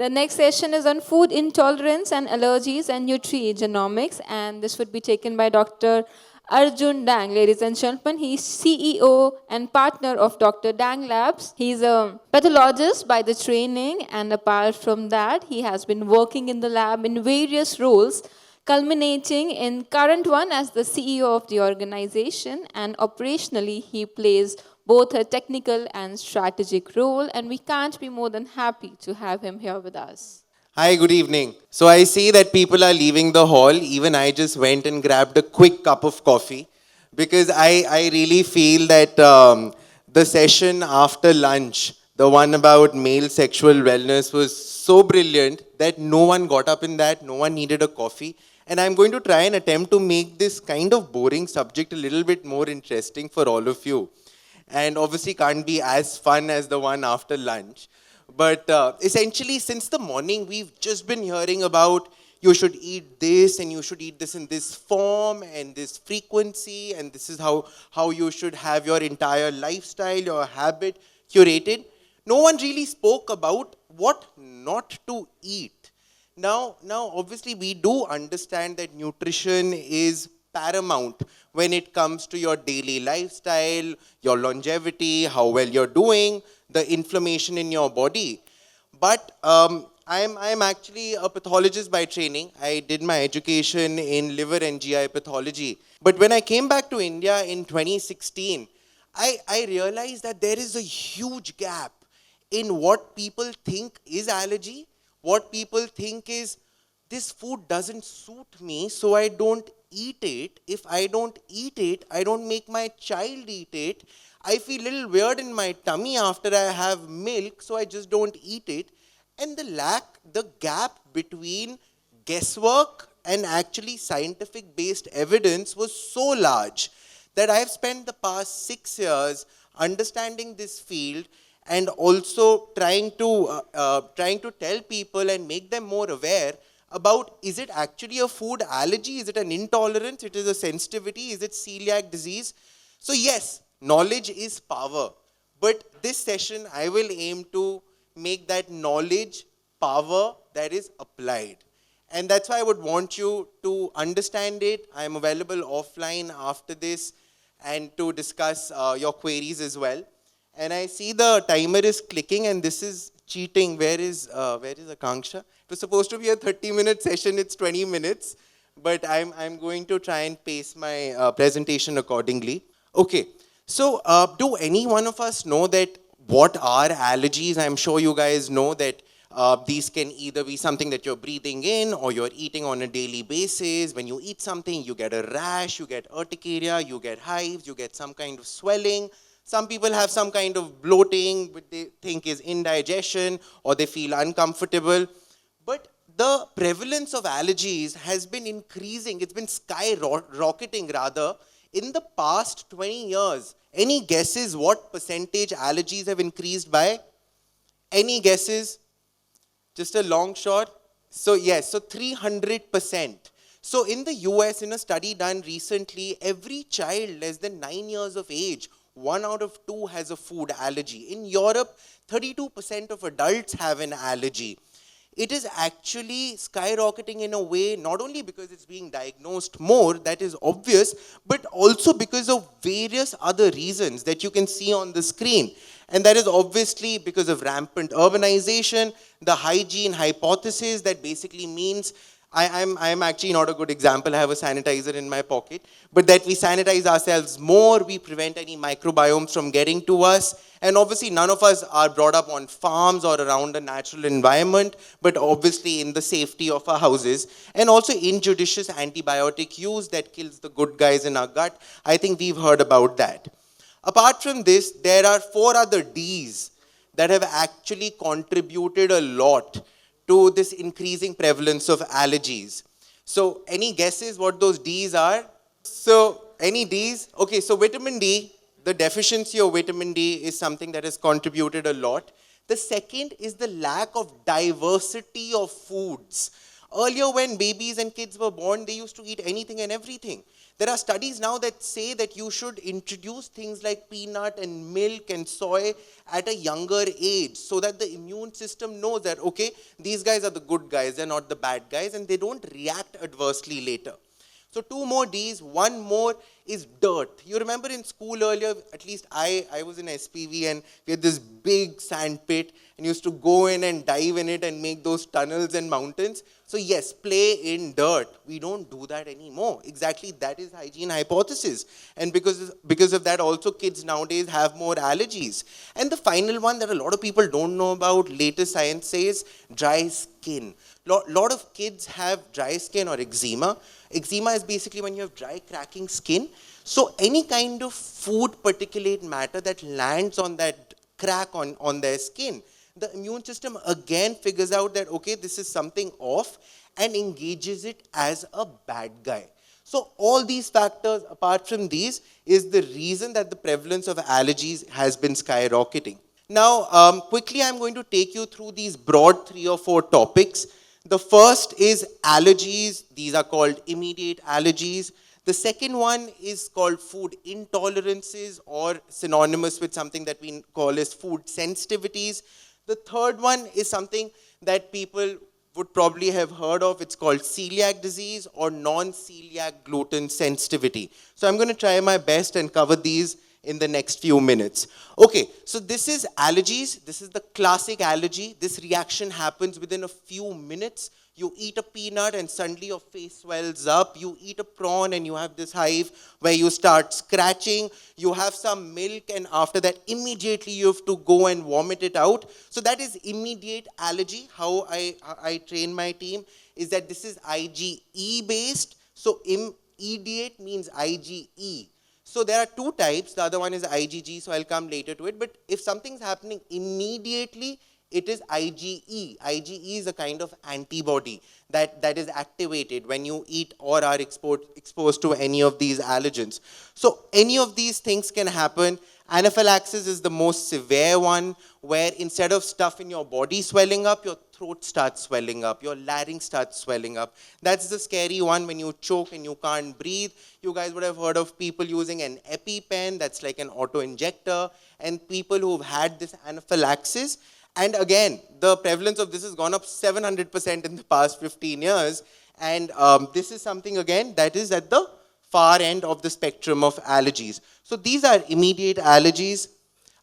The next session is on food intolerance and allergies and nutrigenomics, and this would be taken by Dr. Arjun Dang. Ladies and gentlemen, he's CEO and partner of Dr. Dang Labs. He's a pathologist by the training, and apart from that, he has been working in the lab in various roles, culminating in current one as the CEO of the organization, and operationally he plays both a technical and strategic role, and we can't be more than happy to have him here with us. Hi, good evening. So I see that people are leaving the hall. Even I just went and grabbed a quick cup of coffee because I really feel that the session after lunch, the one about male sexual wellness, was so brilliant that no one got up in that, no one needed a coffee. And I'm going to try and attempt to make this kind of boring subject a little bit more interesting for all of you. And obviously can't be as fun as the one after lunch. But essentially, since the morning, we've just been hearing about you should eat this and you should eat this in this form and this frequency, and this is how you should have your entire lifestyle, your habit curated. No one really spoke about what not to eat. Now, obviously, we do understand that nutrition is paramount when it comes to your daily lifestyle, your longevity, how well you're doing, the inflammation in your body. But I'm actually a pathologist by training. I did my education in liver and GI pathology. But when I came back to India in 2016, I realized that there is a huge gap in what people think is allergy, what people think is this food doesn't suit me, so I don't eat it. If I don't eat it, I don't make my child eat it. I feel a little weird in my tummy after I have milk, so I just don't eat it. And the gap between guesswork and actually scientific based evidence was so large that I've spent the past 6 years understanding this field and also trying to tell people and make them more aware about, is it actually a food allergy, is it an intolerance, it is a sensitivity, is it celiac disease. So yes, knowledge is power, but this session I will aim to make that knowledge power that is applied. And that's why I would want you to understand it. I am available offline after this and to discuss your queries as well. And I see the timer is clicking, and this is cheating. Where is Akanksha? It was supposed to be a 30-minute session. It's 20 minutes. But I'm going to try and pace my presentation accordingly. Okay. So do any one of us know that what are allergies? I'm sure you guys know that these can either be something that you're breathing in or you're eating on a daily basis. When you eat something, you get a rash, you get urticaria, you get hives, you get some kind of swelling. Some people have some kind of bloating, which they think is indigestion, or they feel uncomfortable. But the prevalence of allergies has been increasing. It's been skyrocketing rather in the past 20 years. Any guesses what percentage allergies have increased by? Any guesses? Just a long shot? So yes, so 300%. So in the US, in a study done recently, every child less than 9 years of age, 1 out of 2 has a food allergy. In Europe, 32% of adults have an allergy. It is actually skyrocketing in a way, not only because it's being diagnosed more, that is obvious, but also because of various other reasons that you can see on the screen. And that is obviously because of rampant urbanization, the hygiene hypothesis that basically means I'm actually not a good example. I have a sanitizer in my pocket. But that we sanitize ourselves more, we prevent any microbiomes from getting to us. And obviously none of us are brought up on farms or around a natural environment, but obviously in the safety of our houses. And also injudicious antibiotic use that kills the good guys in our gut. I think we've heard about that. Apart from this, there are 4 other Ds that have actually contributed a lot to this increasing prevalence of allergies. So any guesses what those Ds are? So any Ds? Okay, so vitamin D, the deficiency of vitamin D is something that has contributed a lot. The second is the lack of diversity of foods. Earlier, when babies and kids were born, they used to eat anything and everything. There are studies now that say that you should introduce things like peanut and milk and soy at a younger age so that the immune system knows that, okay, these guys are the good guys, they're not the bad guys, and they don't react adversely later. So 2 more Ds, 1 more is dirt. You remember in school earlier, at least I was in SPV and we had this big sand pit and used to go in and dive in it and make those tunnels and mountains. So yes, play in dirt. We don't do that anymore. Exactly, that is hygiene hypothesis. And because of that also kids nowadays have more allergies. And the final one that a lot of people don't know about, latest science says, dry skin. Lot of kids have dry skin or eczema. Eczema is basically when you have dry, cracking skin. So any kind of food particulate matter that lands on that crack on their skin, the immune system again figures out that, okay, this is something off and engages it as a bad guy. So all these factors, apart from these, is the reason that the prevalence of allergies has been skyrocketing. Now, quickly, I'm going to take you through these broad 3 or 4 topics. The first is allergies. These are called immediate allergies. The second one is called food intolerances, or synonymous with something that we call as food sensitivities. The third one is something that people would probably have heard of. It's called celiac disease or non-celiac gluten sensitivity. So I'm going to try my best and cover these in the next few minutes. Okay, so this is allergies. This is the classic allergy. This reaction happens within a few minutes. You eat a peanut and suddenly your face swells up. You eat a prawn and you have this hive where you start scratching. You have some milk and after that immediately you have to go and vomit it out. So that is immediate allergy. How I train my team is that this is IgE based. So immediate means IgE. So there are 2 types. The other one is IgG, so I'll come later to it. But if something's happening immediately, it is IgE. IgE is a kind of antibody that is activated when you eat or are exposed to any of these allergens. So any of these things can happen. Anaphylaxis is the most severe one, where instead of stuff in your body swelling up, your throat starts swelling up, your larynx starts swelling up. That's the scary one when you choke and you can't breathe. You guys would have heard of people using an EpiPen, that's like an auto-injector, and people who've had this anaphylaxis. And again, the prevalence of this has gone up 700% in the past 15 years. And this is something, again, that is at the far end of the spectrum of allergies. So these are immediate allergies.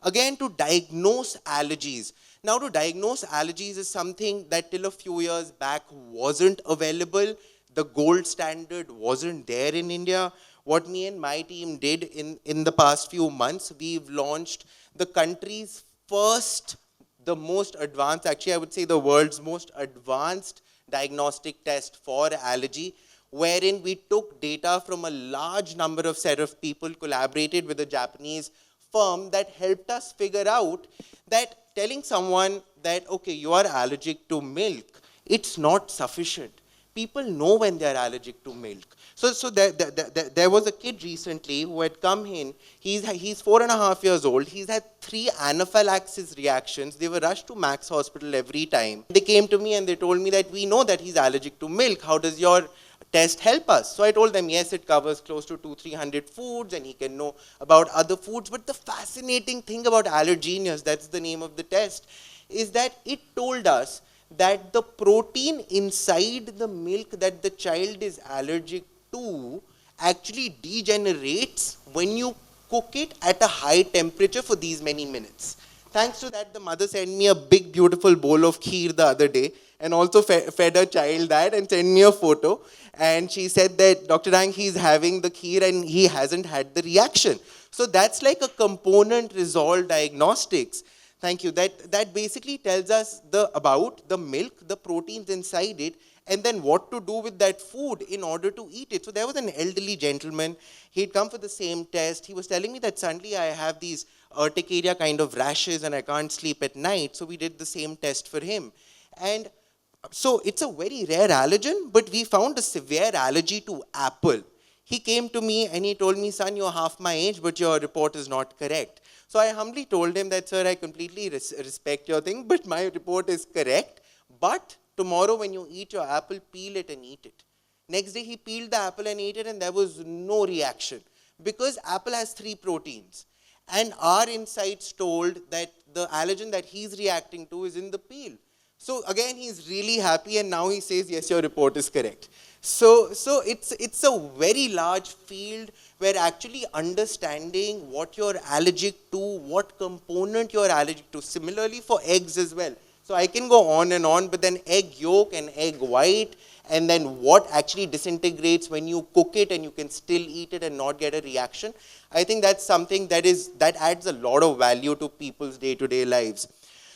Again, to diagnose allergies. Now, to diagnose allergies is something that till a few years back wasn't available. The gold standard wasn't there in India. What me and my team did in the past few months, we've launched the country's first, the most advanced, actually I would say the world's most advanced diagnostic test for allergy, wherein we took data from a large number of set of people, collaborated with a Japanese firm that helped us figure out that telling someone that, okay, you are allergic to milk, it's not sufficient. People know when they're allergic to milk. So there was a kid recently who had come in. He's 4.5 years old. He's had 3 anaphylaxis reactions. They were rushed to Max Hospital every time. They came to me and they told me that we know that he's allergic to milk. How does your test help us? So I told them, yes, it covers close to 200-300 foods and he can know about other foods. But the fascinating thing about Allergenius, that's the name of the test, is that it told us that the protein inside the milk that the child is allergic to actually degenerates when you cook it at a high temperature for these many minutes. Thanks to that, the mother sent me a big, beautiful bowl of kheer the other day and also fed her child that and sent me a photo. And she said that, Dr. Dang, he's having the kheer and he hasn't had the reaction. So that's like a component resolved diagnostics. Thank you. That basically tells us about the milk, the proteins inside it, and then what to do with that food in order to eat it. So there was an elderly gentleman. He'd come for the same test. He was telling me that suddenly I have these urticaria kind of rashes and I can't sleep at night. So we did the same test for him. And so it's a very rare allergen, but we found a severe allergy to apple. He came to me and he told me, son, you're half my age, but your report is not correct. So I humbly told him that, sir, I completely respect your thing, but my report is correct. But Tomorrow when you eat your apple, peel it and eat it. Next day he peeled the apple and ate it and there was no reaction because apple has 3 proteins. And our insights told that the allergen that he's reacting to is in the peel. So again, he's really happy and now he says, yes, your report is correct. So it's a very large field where actually understanding what you're allergic to, what component you're allergic to, similarly for eggs as well. So I can go on and on, but then egg yolk and egg white, and then what actually disintegrates when you cook it and you can still eat it and not get a reaction. I think that's something that adds a lot of value to people's day-to-day lives.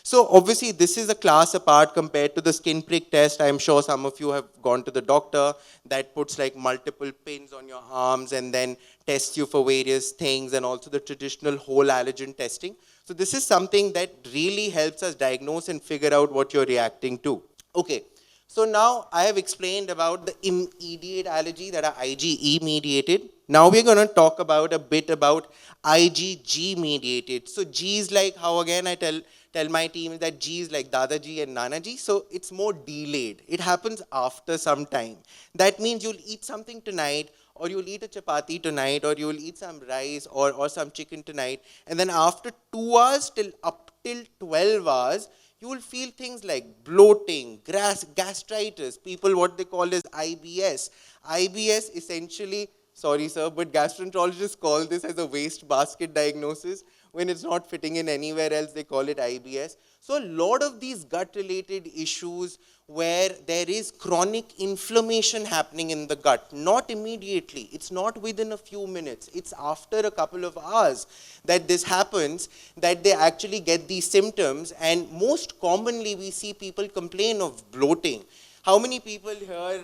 So obviously this is a class apart compared to the skin prick test. I'm sure some of you have gone to the doctor that puts like multiple pins on your arms and then tests you for various things, and also the traditional whole allergen testing. So this is something that really helps us diagnose and figure out what you're reacting to. Okay, so now I have explained about the immediate allergy that are IgE mediated. Now we're going to talk about a bit about IgG mediated. So G is like how again I tell my team that G is like Dadaji and Nanaji. So it's more delayed. It happens after some time. That means you'll eat something tonight, or you'll eat a chapati tonight, or you'll eat some rice or some chicken tonight. And then after 2 hours up till 12 hours, you will feel things like bloating, gastritis, people what they call as IBS. IBS essentially, sorry sir, but gastroenterologists call this as a waste basket diagnosis. When it's not fitting in anywhere else, they call it IBS. So a lot of these gut-related issues where there is chronic inflammation happening in the gut, not immediately, it's not within a few minutes, it's after a couple of hours that this happens, that they actually get these symptoms. And most commonly we see people complain of bloating. How many people here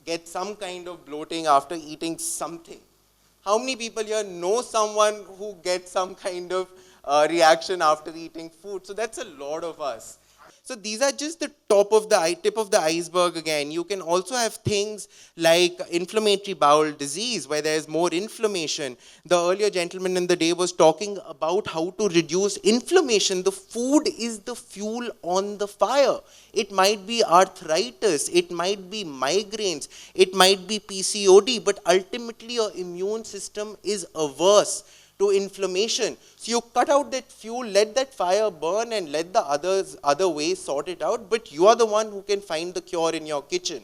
get some kind of bloating after eating something? How many people here know someone who gets some kind of reaction after eating food? So that's a lot of us. So these are just the tip of the iceberg again. You can also have things like inflammatory bowel disease where there's more inflammation. The earlier gentleman in the day was talking about how to reduce inflammation. The food is the fuel on the fire. It might be arthritis, it might be migraines, it might be PCOD, but ultimately your immune system is averse to inflammation. So you cut out that fuel, let that fire burn and let the other ways sort it out, but you are the one who can find the cure in your kitchen.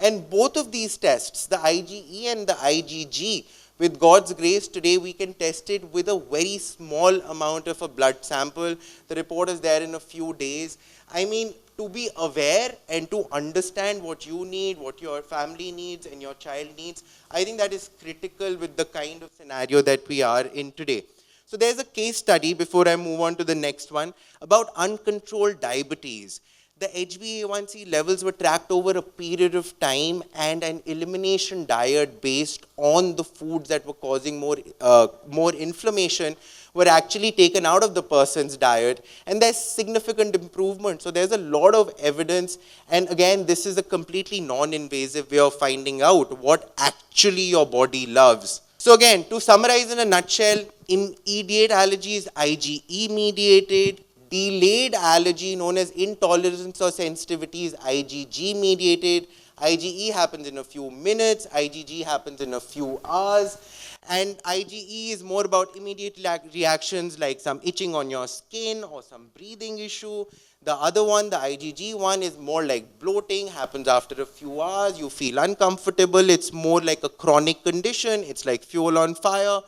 And both of these tests, the IgE and the IgG, with God's grace today we can test it with a very small amount of a blood sample. The report is there in a few days. I mean, to be aware and to understand what you need, what your family needs and your child needs, I think that is critical with the kind of scenario that we are in today. So there's a case study, before I move on to the next one, about uncontrolled diabetes. The HbA1c levels were tracked over a period of time, and an elimination diet based on the foods that were causing more inflammation were actually taken out of the person's diet, and there's significant improvement. So there's a lot of evidence, and again, this is a completely non-invasive way of finding out what actually your body loves. So again, to summarize in a nutshell, immediate allergy is IgE mediated, delayed allergy known as intolerance or sensitivity is IgG mediated. IgE happens in a few minutes, IgG happens in a few hours, and IgE is more about immediate reactions like some itching on your skin or some breathing issue. The other one, the IgG one, is more like bloating, happens after a few hours, you feel uncomfortable, it's more like a chronic condition, it's like fuel on fire.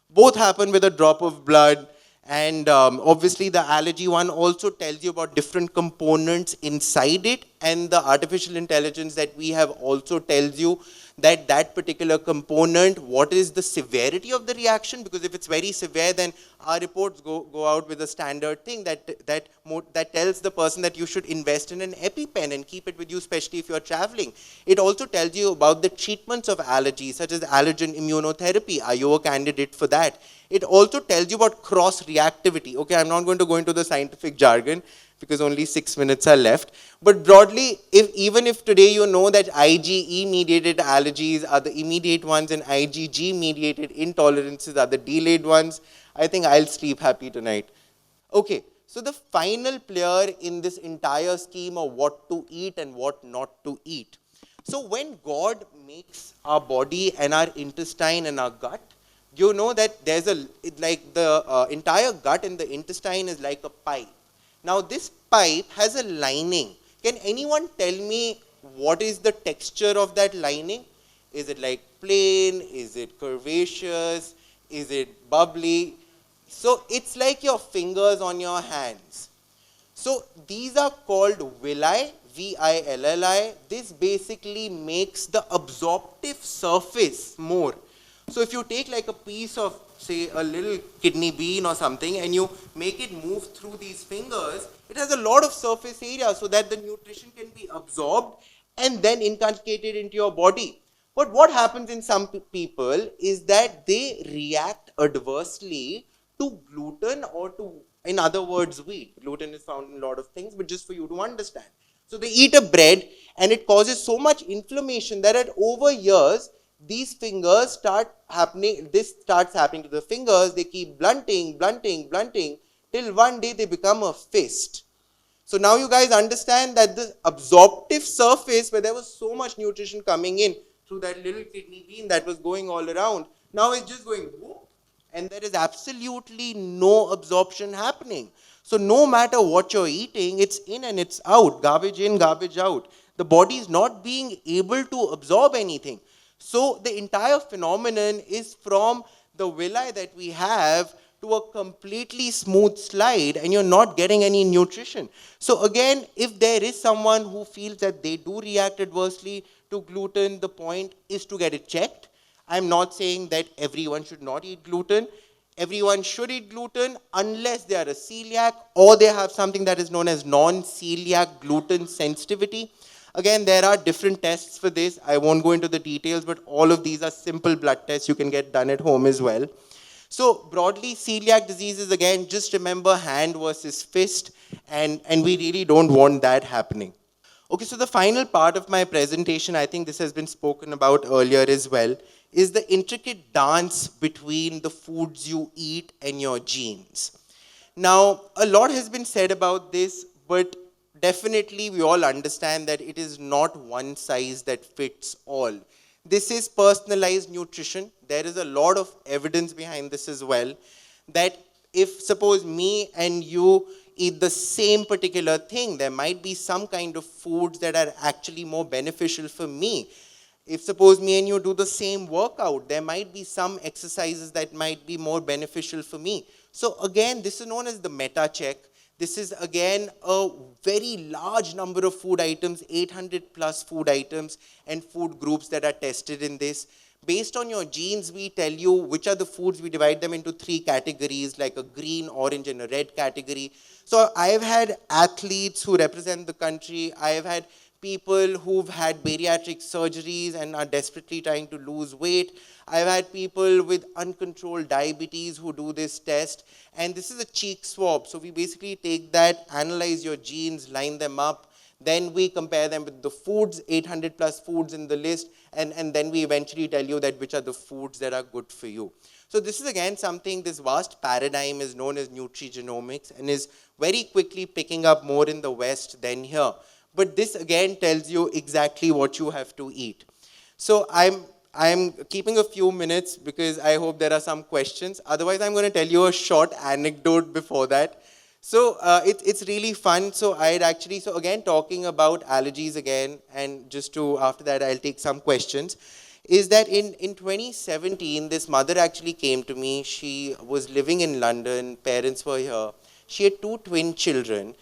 Both happen with a drop of blood. And obviously the allergy one also tells you about different components inside it, and the artificial intelligence that we have also tells you that that particular component, what is the severity of the reaction, because if it's very severe, then our reports go out with a standard thing that tells the person that you should invest in an EpiPen and keep it with you, especially if you're traveling. It also tells you about the treatments of allergies, such as allergen immunotherapy. Are you a candidate for that? It also tells you about cross-reactivity. Okay, I'm not going to go into the scientific jargon because only 6 minutes are left. But broadly, even if today you know that IgE-mediated allergies are the immediate ones and IgG-mediated intolerances are the delayed ones, I think I'll sleep happy tonight. Okay, So the final player in this entire scheme of what to eat and what not to eat. So when God makes our body and our intestine and our gut, you know that there's like the entire gut and the intestine is like a pipe. Now this pipe has a lining. Can anyone tell me what is the texture of that lining? Is it like plain? Is it curvaceous? Is it bubbly? So it's like your fingers on your hands. So these are called villi, villi. This basically makes the absorptive surface more. So if you take like a piece of, say, a little kidney bean or something and you make it move through these fingers, it has a lot of surface area so that the nutrition can be absorbed and then inculcated into your body. But what happens in some people is that they react adversely to gluten or to, in other words, wheat. Gluten is found in a lot of things, but just for you to understand. So they eat a bread and it causes so much inflammation that over years, these fingers start happening, this starts happening to the fingers, they keep blunting, till one day they become a fist. So now you guys understand that the absorptive surface where there was so much nutrition coming in through that little kidney bean that was going all around, now it's just going whoop, and there is absolutely no absorption happening. So no matter what you're eating, it's in and it's out, garbage in, garbage out. The body is not being able to absorb anything. So the entire phenomenon is from the villi that we have to a completely smooth slide and you're not getting any nutrition. So again, if there is someone who feels that they do react adversely to gluten, the point is to get it checked. I'm not saying that everyone should not eat gluten. Everyone should eat gluten unless they are a celiac or they have something that is known as non-celiac gluten sensitivity. Again, there are different tests for this. I won't go into the details, but all of these are simple blood tests you can get done at home as well. So broadly, celiac diseases, again, just remember hand versus fist, and we really don't want that happening. Okay, so the final part of my presentation, I think this has been spoken about earlier as well, is the intricate dance between the foods you eat and your genes. Now, a lot has been said about this, but definitely we all understand that it is not one size that fits all. This is personalized nutrition. There is a lot of evidence behind this as well, that if suppose me and you eat the same particular thing, there might be some kind of foods that are actually more beneficial for me. If suppose me and you do the same workout, there might be some exercises that might be more beneficial for me. So again, this is known as the meta check. This is again a very large number of food items, 800 plus food items and food groups that are tested in this. Based on your genes, we tell you which are the foods. We divide them into 3 categories, like a green, orange, and a red category. So I've had athletes who represent the country. I've had people who've had bariatric surgeries and are desperately trying to lose weight. I've had people with uncontrolled diabetes who do this test. And this is a cheek swab. So we basically take that, analyze your genes, line them up. Then we compare them with the foods, 800 plus foods in the list, and then we eventually tell you that which are the foods that are good for you. So this is again something, this vast paradigm is known as nutrigenomics and is very quickly picking up more in the West than here. But this again tells you exactly what you have to eat. So I'm keeping a few minutes because I hope there are some questions. Otherwise, I'm going to tell you a short anecdote before that. So it's really fun. So so again, talking about allergies again, and just to, after that, I'll take some questions, is that in 2017, this mother actually came to me. She was living in London, parents were here. She had 2 twin children.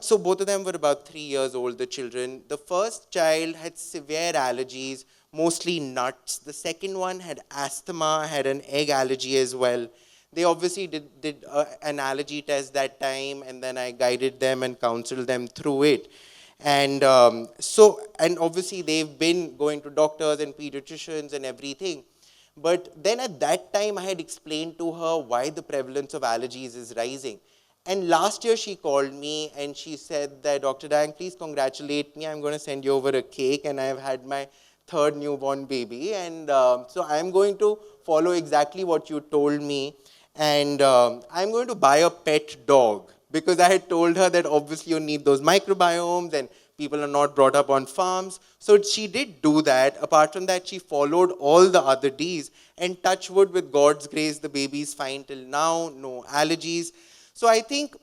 So both of them were about 3 years old, the children. The first child had severe allergies, mostly nuts. The second one had asthma, had an egg allergy as well. They obviously did an allergy test that time, and then I guided them and counseled them through it. And and obviously they've been going to doctors and pediatricians and everything. But then at that time, I had explained to her why the prevalence of allergies is rising. And last year she called me and she said that, Dr. Dang, please congratulate me. I'm going to send you over a cake, and I've had my 3rd newborn baby. And so I'm going to follow exactly what you told me. And I'm going to buy a pet dog because I had told her that obviously you need those microbiomes and people are not brought up on farms. So she did do that. Apart from that, she followed all the other Ds, and touch wood, with God's grace, the baby's fine till now, no allergies. So I think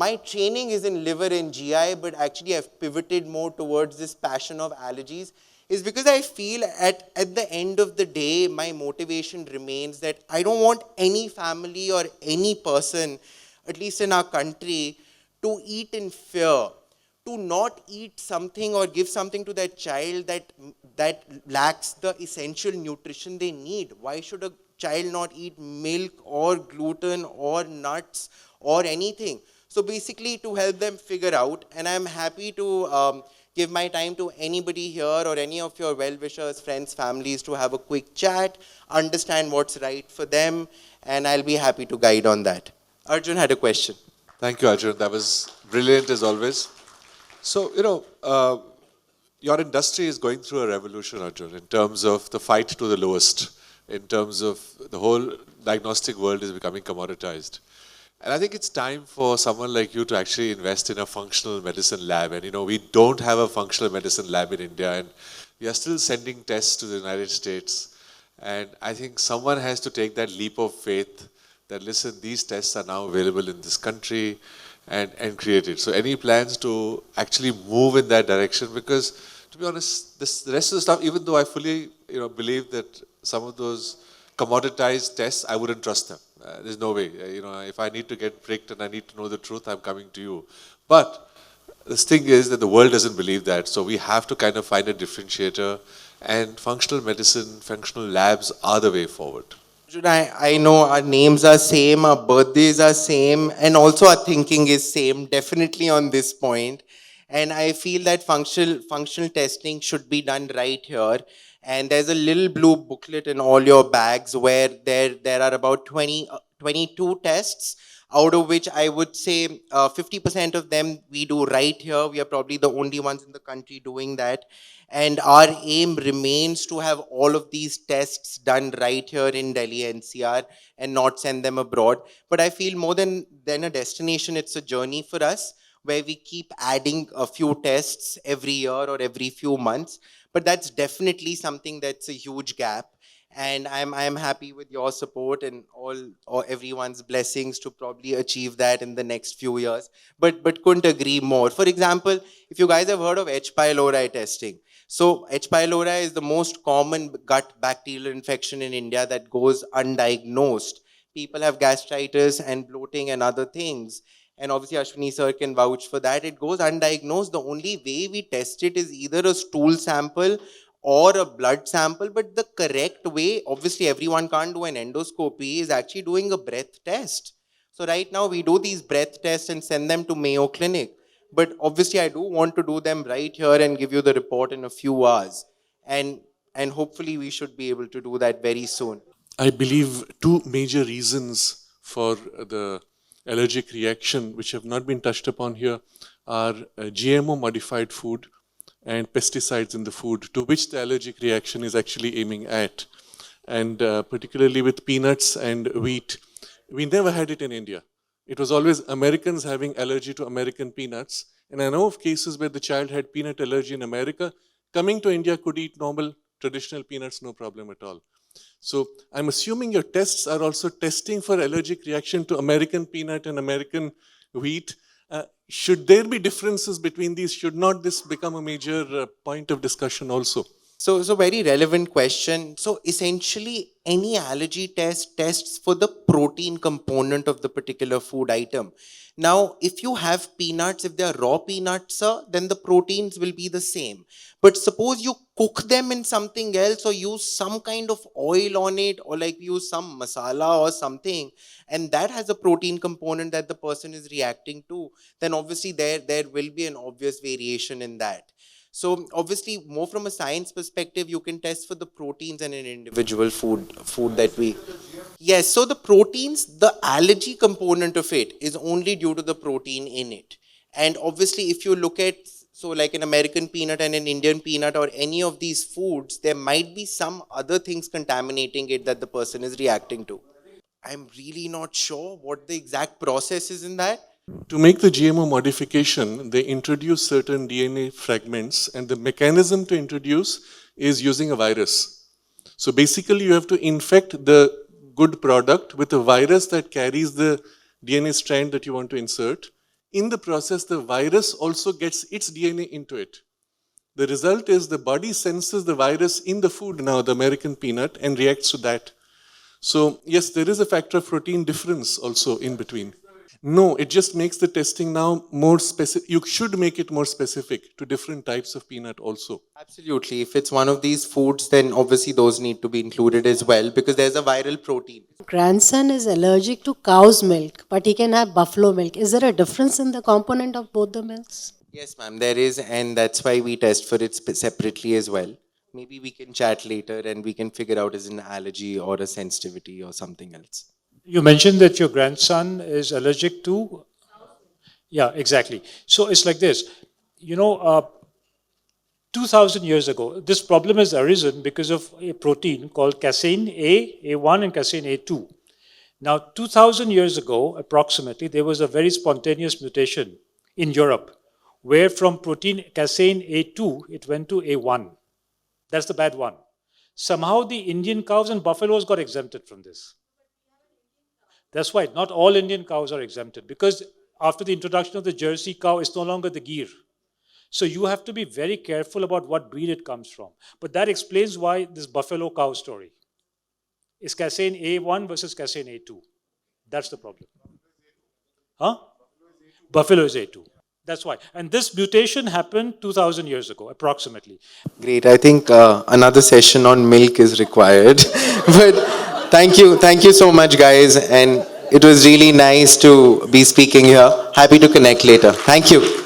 my training is in liver and GI, but actually I've pivoted more towards this passion of allergies, is because I feel at the end of the day, my motivation remains that I don't want any family or any person, at least in our country, to eat in fear, to not eat something or give something to that child that lacks the essential nutrition they need. Why should a child not eat milk or gluten or nuts or anything? So basically, to help them figure out, and I'm happy to give my time to anybody here or any of your well-wishers, friends, families, to have a quick chat, understand what's right for them, and I'll be happy to guide on that. Arjun had a question. Thank you, Arjun. That was brilliant as always. So, your industry is going through a revolution, Arjun, in terms of the fight to the lowest, in terms of the whole diagnostic world is becoming commoditized. And I think it's time for someone like you to actually invest in a functional medicine lab. And, we don't have a functional medicine lab in India, and we are still sending tests to the United States. And I think someone has to take that leap of faith that, listen, these tests are now available in this country, and create it. So any plans to actually move in that direction? Because to be honest, the rest of the stuff, even though I fully believe that some of those commoditized tests, I wouldn't trust them. There's no way. If I need to get pricked and I need to know the truth, I'm coming to you. But this thing is that the world doesn't believe that. So we have to kind of find a differentiator, and functional medicine, functional labs are the way forward. I know our names are same, our birthdays are same, and also our thinking is same, definitely on this point. And I feel that functional testing should be done right here. And there's a little blue booklet in all your bags where there are about 22 tests, out of which I would say 50% of them we do right here. We are probably the only ones in the country doing that. And our aim remains to have all of these tests done right here in Delhi NCR and not send them abroad. But I feel more than a destination, it's a journey for us where we keep adding a few tests every year or every few months. But that's definitely something that's a huge gap. And I'm happy with your support and all everyone's blessings to probably achieve that in the next few years. But couldn't agree more. For example, if you guys have heard of H. pylori testing. So H. pylori is the most common gut bacterial infection in India that goes undiagnosed. People have gastritis and bloating and other things. And obviously Ashwini sir can vouch for that. It goes undiagnosed. The only way we test it is either a stool sample or a blood sample, but the correct way, obviously everyone can't do an endoscopy, is actually doing a breath test. So right now we do these breath tests and send them to Mayo Clinic. But obviously I do want to do them right here and give you the report in a few hours. And hopefully we should be able to do that very soon. I believe two major reasons for the allergic reaction, which have not been touched upon here, are GMO modified food and pesticides in the food, to which the allergic reaction is actually aiming at. And particularly with peanuts and wheat, we never had it in India. It was always Americans having allergy to American peanuts. And I know of cases where the child had peanut allergy in America, coming to India could eat normal, traditional peanuts, no problem at all. So I'm assuming your tests are also testing for allergic reaction to American peanut and American wheat. Should there be differences between these? Should not this become a major point of discussion also? So very relevant question. So essentially, any allergy test tests for the protein component of the particular food item. Now, if you have peanuts, if they are raw peanuts, sir, then the proteins will be the same. But suppose you cook them in something else or use some kind of oil on it, or like use some masala or something, and that has a protein component that the person is reacting to, then obviously there will be an obvious variation in that. So obviously, more from a science perspective, you can test for the proteins in an individual food that we... Yes, so the proteins, the allergy component of it is only due to the protein in it. And obviously, if you look at, so like an American peanut and an Indian peanut or any of these foods, there might be some other things contaminating it that the person is reacting to. I'm really not sure what the exact process is in that. To make the GMO modification, they introduce certain DNA fragments, and the mechanism to introduce is using a virus. So basically, you have to infect the good product with a virus that carries the DNA strand that you want to insert. In the process, the virus also gets its DNA into it. The result is the body senses the virus in the food now, the American peanut, and reacts to that. So yes, there is a factor of protein difference also in between. No, it just makes the testing now more specific. You should make it more specific to different types of peanut also. Absolutely. If it's one of these foods, then obviously those need to be included as well because there's a viral protein. Grandson is allergic to cow's milk, but he can have buffalo milk. Is there a difference in the component of both the milks? Yes, ma'am, there is, and that's why we test for it separately as well. Maybe we can chat later and we can figure out is it an allergy or a sensitivity or something else. You mentioned that your grandson is allergic to? Yeah, exactly. So it's like this. 2,000 years ago, this problem has arisen because of a protein called casein A, A1 and casein A2. Now, 2,000 years ago, approximately, there was a very spontaneous mutation in Europe, where from protein casein A2, it went to A1. That's the bad one. Somehow the Indian cows and buffaloes got exempted from this. That's why not all Indian cows are exempted, because after the introduction of the Jersey cow, it's no longer the Gir. So you have to be very careful about what breed it comes from. But that explains why this buffalo cow story is casein A1 versus casein A2. That's the problem. Huh? Buffalo is A2. That's why. And this mutation happened 2,000 years ago, approximately. Great. I think another session on milk is required. But thank you so much, guys. And it was really nice to be speaking here. Happy to connect later. Thank you.